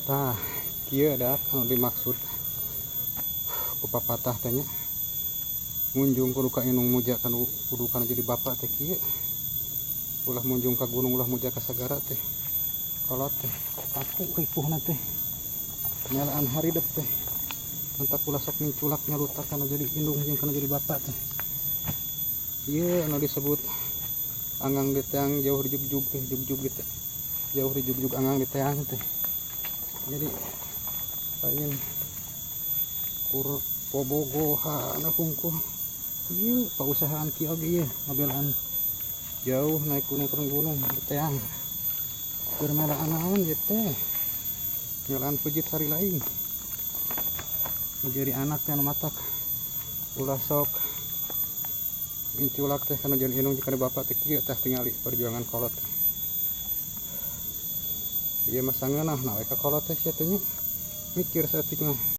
Tah kieu ada anu dimaksud ku papatah teh nya munjung kudu ka inung muja kudu kana jadi bapak teh kieu ulah munjung ka gunung ulah muja ka sagara teh kolot teh aku ripuhna teh nyalaan haridep teh mantak ulah sok minculak nyalutak kana jadi indung jeung kana jadi bapak teh ieu anu disebut anggang di teang jauh di jugjug teh jugjug teh jauh di jugjug anggang di teang teh jadi pengen kur pobogoha anak kungku iya pausahaan kieu ge ieu ngabelaan jauh naik gunung di teang keur melaan naon ieu teh melaan pujit hari lain menjadi anak anu matak ulah sok minculak teh kana jeung inung kana bapak teh kieu tah tingali perjuangan kolot ieu mah sangeunah na we ka kolot teh sia teh nya mikir saeutik mah.